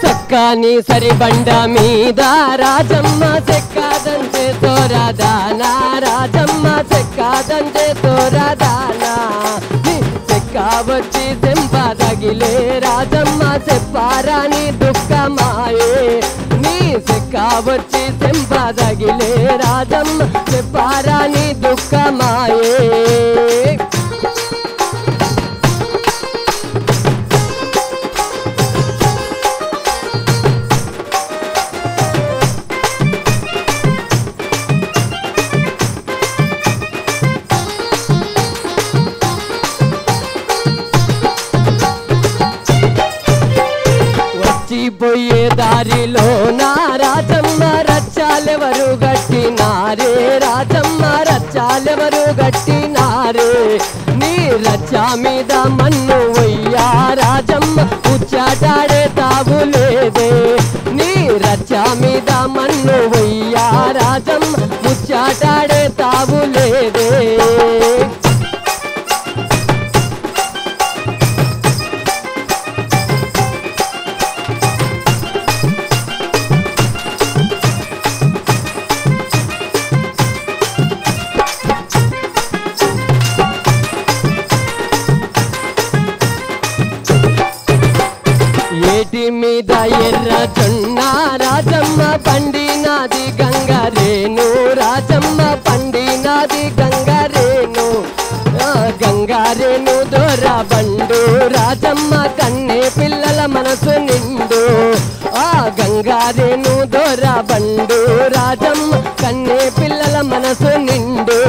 సక్కాని సరి బండ మీద రాజమ్మ సెక్కాదంచే సోరదాన రాజమ్మ సెక్కాదంచే సోరదాన సెక్కావచ్చి తెంపదగిలే రాజమ్మ చెప్పారాని దుఃఖమాయే నీ సెక్కావచ్చి తెంపదగిలే రాజమ్మ చెప్పారాని దుఃఖమాయే పోయే దారిలో నా రాజమ్మ రచ్చాలెవరు గట్టినారే రాజమ్మ రచ్చాలెవరు గట్టినారే నీ రచ్చా మీద మన్ను వయ్యా రాజమ్మ ఉచ్చాటాడే తావులేదే నీ రచ్చా మీద మన్ను వయ్యా రాజమ్మ ఉచ్చాటాడే తావులేదే ఏటి మీద ఎర్ర జొన్న రాజమ్మ పండినాది గంగరేను రాజమ్మ పండినాది గంగరేను గంగారేను దొర బండు రాజమ్మ కన్నే పిల్లల మనసు నిండు ఆ గంగారేను దొర బండు రాజమ్మ కన్నే పిల్లల మనసు నిండు.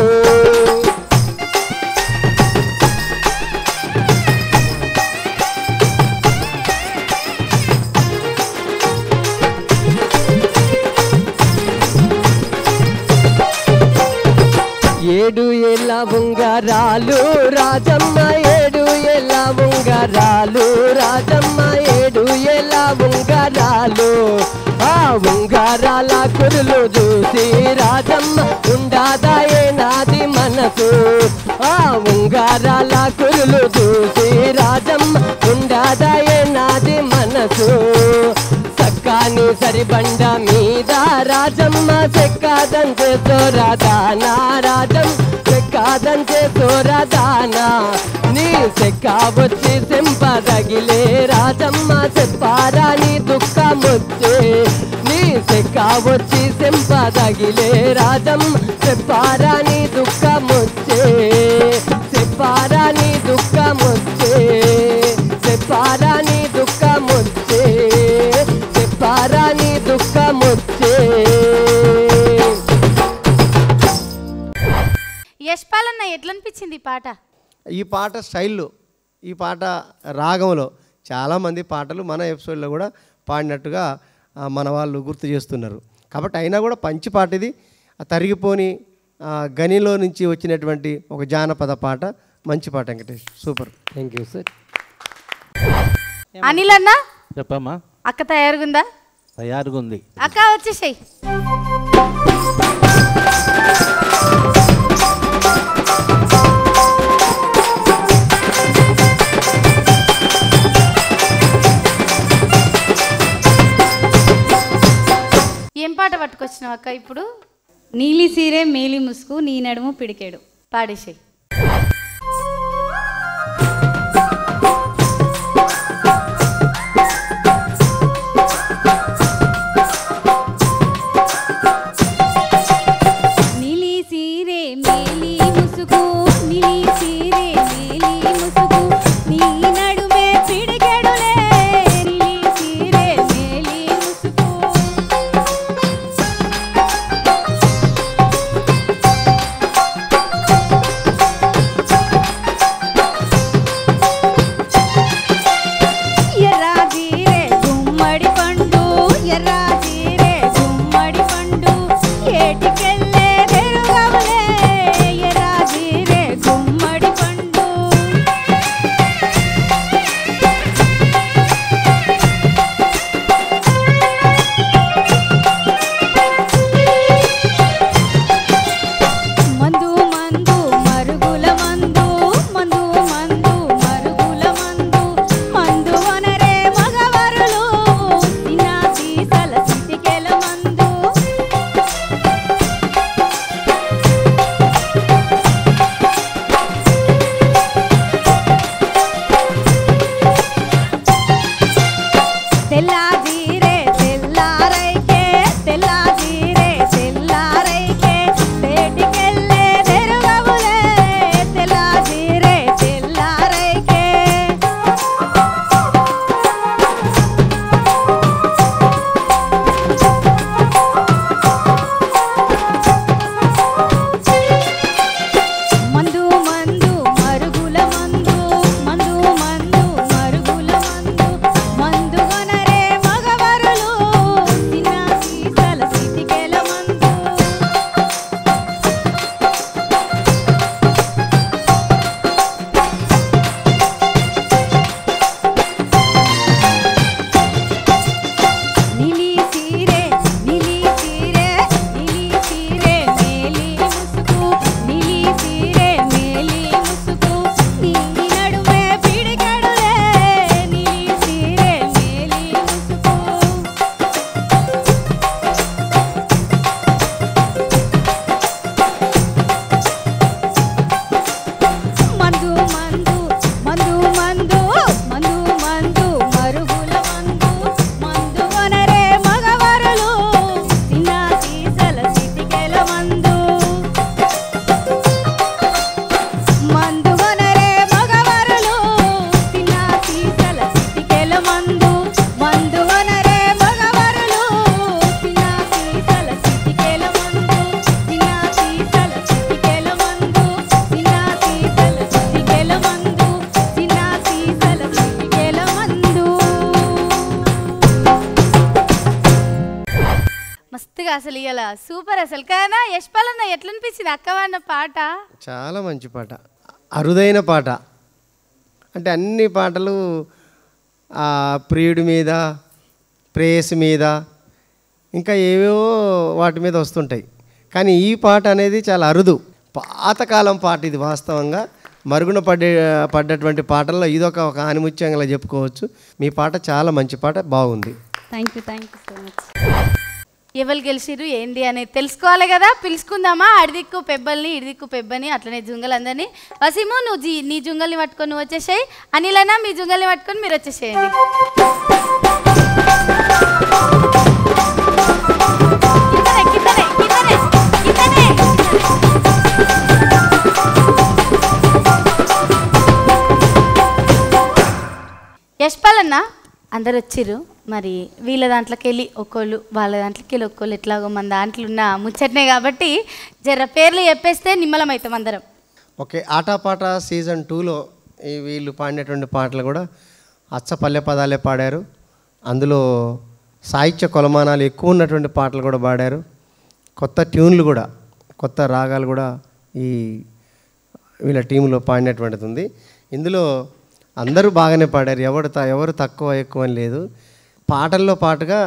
ఏడు ఏళ్ళ ఉంగరాలు రాజమ్మ, ఏడు ఏళ్ళ ఉంగరాలు రాజమ్మ, ఏడు ఏళ్ళ ఉంగరాలు. ఆ ఉంగరాల కురులు చూసి రాజమ్మ ఉండాదాయే నాది మనసు. ఆ ఉంగరాల కురులు చూసి రాజమ్మ ఉండాదాయే నాది మనసు. సక్కాని సరిబండ మీద రాజమ్మ సెక్కాదంతే సోరదానా, రాజమ్మ సెక్కాదంతే సోరదానా. నీ సెక్కా వచ్చి సెంపదగిలే రాజమ్మ చెప్పారా నీ దుఃఖమొచ్చే. నీ సెక్కా వచ్చి సెంపదగిలే రాజమ్మ చెప్పారా నీ దుఃఖమొచ్చే. చెప్పారా నీ దుఃఖమొచ్చే, చెప్పారా నీ దుఃఖమొచ్చే, చెప్పారా నీ దుఃఖమొచ్చే. యశ్పాలన్న ఎట్లా అనిపించింది ఈ పాట? ఈ పాట స్టైల్లో, ఈ పాట రాగంలో చాలామంది పాటలు మన ఎపిసోడ్లో కూడా పాడినట్టుగా మన వాళ్ళు గుర్తు చేస్తున్నారు. కాబట్టి అయినా కూడా మంచి పాట ఇది. తరిగిపోని గనిలో నుంచి వచ్చినటువంటి ఒక జానపద పాట, మంచి పాట Venkatesh, super. Thank you sir. Anil అన్న చెప్పమ్మా. అక్క తయారుగుందా? తయారుగా ఉంది. అక్క వచ్చేసాయి. ఏం పాట పట్టుకొచ్చినావు అక్క ఇప్పుడు? నీలి సీరే మేలి ముసుగు నీ నడుము పిడికేడు. పాడేసాయి. నీలి సీరే మేలి ముసుగు, నీలి సీరే మేలి ముసుగు నీ నడుమే పిడికేడులే. నీలి సీరే మేలి ముసుగు. ఎర్రాజీరే గుమ్మడి పండు, ఎర్రాజీరే గుమ్మడి పండు ఏటికెళ్ళే తెరుగవులే. ఎర్రాజీరే అసలు ఇలా సూపర్ అసలు కదా. యశ్పాలన్న ఎట్లా అనిపించింది అక్క వాడిన పాట? చాలా మంచి పాట, అరుదైన పాట. అంటే అన్ని పాటలు ప్రియుడి మీద, ప్రేయసి మీద, ఇంకా ఏవేవో వాటి మీద వస్తుంటాయి. కానీ ఈ పాట అనేది చాలా అరుదు, పాతకాలం పాట ఇది. వాస్తవంగా మరుగున పడ్డటువంటి పాటల్లో ఇదొక ఆనిముత్యంగా చెప్పుకోవచ్చు. మీ పాట చాలా మంచి పాట, బాగుంది. Thank you so much. ఎవరు గెలిచిరు ఏంటి అనేది తెలుసుకోవాలి కదా. పిలుచుకుందామా అడిదిక్కు పెబ్బల్ని, ఇడిదిక్కు పెబ్బని, అట్లనే జుంగలందరినీ. వసీము నువ్వు నీ జుంగల్ని పట్టుకొని నువ్వు వచ్చేసేయి, అనిలైనా మీ జుంగల్ని పట్టుకొని మీరు వచ్చేసేయండి. యశ్పాలన్న అందరు వచ్చిర్రు, మరి వీళ్ళ దాంట్లోకి వెళ్ళి ఒక్కోళ్ళు, వాళ్ళ దాంట్లోకి వెళ్ళి ఒక్కోళ్ళు, ఎట్లాగో మన దాంట్లో ఉన్న ముచ్చట్నే కాబట్టి జర పేర్లు చెప్పేస్తే నిమ్మలం అవుతాం అందరం. ఓకే, ఆటపాట సీజన్ 2లో వీళ్ళు పాడినటువంటి పాటలు కూడా అచ్చ పల్లె పదాలే పాడారు. అందులో సాహిత్య కొలమానాలు ఎక్కువ ఉన్నటువంటి పాటలు కూడా పాడారు. కొత్త ట్యూన్లు కూడా, కొత్త రాగాలు కూడా ఈ వీళ్ళ టీంలో పాడినటువంటిది ఉంది. ఇందులో అందరూ బాగానే పాడారు, ఎవరు తక్కువ ఎక్కువ అని లేదు. పాటల్లో పాటుగా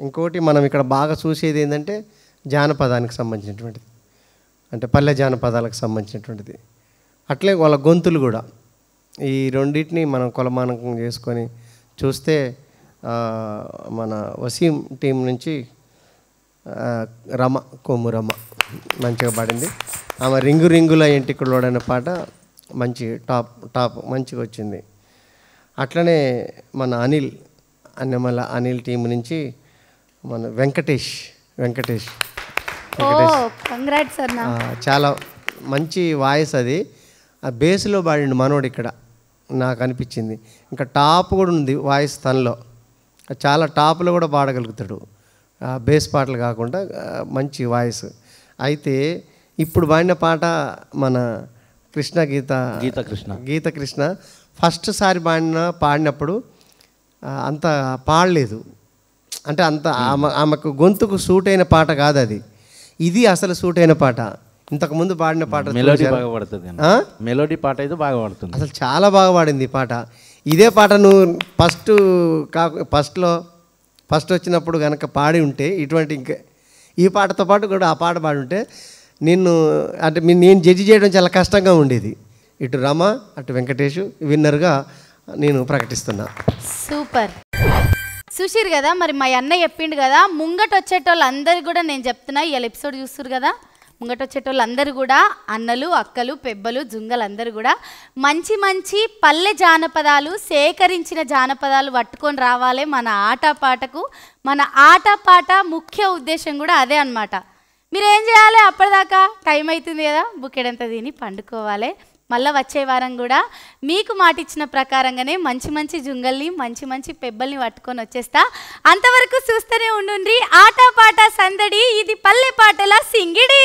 ఇంకోటి మనం ఇక్కడ బాగా చూసేది ఏంటంటే జానపదానికి సంబంధించినటువంటిది, అంటే పల్లె జానపదాలకు సంబంధించినటువంటిది. అట్లే వాళ్ళ గొంతులు కూడా, ఈ రెండింటిని మనం కొలమానం చేసుకొని చూస్తే మన వసీం టీం నుంచి కొమ్ము రమ మంచిగా పాడింది. ఆమె రింగు రింగుల ఎంటికలోడు అనే పాట మంచి టాప్ మంచిగా వచ్చింది. అట్లనే మన అనిల్ టీం నుంచి మన వెంకటేష్ చాలా మంచి వాయిస్ అది. ఆ బేస్లో పాడిండు మనోడు ఇక్కడ నాకు అనిపించింది. ఇంకా టాప్ కూడా ఉంది వాయిస్ తనలో, చాలా టాప్లో కూడా పాడగలుగుతాడు, బేస్ పాటలు కాకుండా మంచి వాయిస్. అయితే ఇప్పుడు పాడిన పాట మన గీతకృష్ణ ఫస్ట్ సారి పాడినప్పుడు అంత పాడలేదు, అంటే అంత ఆమెకు గొంతుకు సూట్ అయిన పాట కాదు అది. ఇది అసలు సూట్ అయిన పాట. ఇంతకుముందు పాడిన పాట మెలోడీ పాట అయితే బాగా పడుతుంది, అసలు చాలా బాగా పాడింది ఈ పాట. ఇదే పాట నువ్వు ఫస్ట్ వచ్చినప్పుడు కనుక పాడి ఉంటే, ఇటువంటి ఇంకా ఈ పాటతో పాటు కూడా ఆ పాట పాడి ఉంటే నేను జడ్జి చేయడం చాలా కష్టంగా ఉండేది. ఇటు రమ, అటు వెంకటేష్ విన్నర్గా నేను ప్రకటిస్తున్నా. సూపర్. చూసిరు కదా, మరి మా అన్న చెప్పిండు కదా, ముంగట వచ్చేటోళ్ళు అందరు కూడా నేను చెప్తున్నా, ఇవాళ ఎపిసోడ్ చూస్తురు కదా, ముంగట వచ్చేటోళ్ళు అందరూ కూడా అన్నలు, అక్కలు, పెబ్బలు, జుంగలు అందరూ కూడా మంచి మంచి పల్లె జానపదాలు, సేకరించిన జానపదాలు పట్టుకొని రావాలి మన ఆటపాటకు. మన ఆటపాట ముఖ్య ఉద్దేశం కూడా అదే అన్నమాట. మీరు ఏం చేయాలి, అప్పటిదాకా టైం అవుతుంది కదా, బుక్కెడంతా తిని పండుకోవాలి. మళ్ళీ వచ్చే వారం కూడా మీకు మాట ఇచ్చిన ప్రకారంగానే మంచి మంచి జుంగల్ని, మంచి మంచి పెబ్బల్ని పట్టుకొని వచ్చేస్తా. అంతవరకు చూస్తూనే ఉండండి ఆట పాట సందడి. ఇది పల్లె పాటల సింగిడి.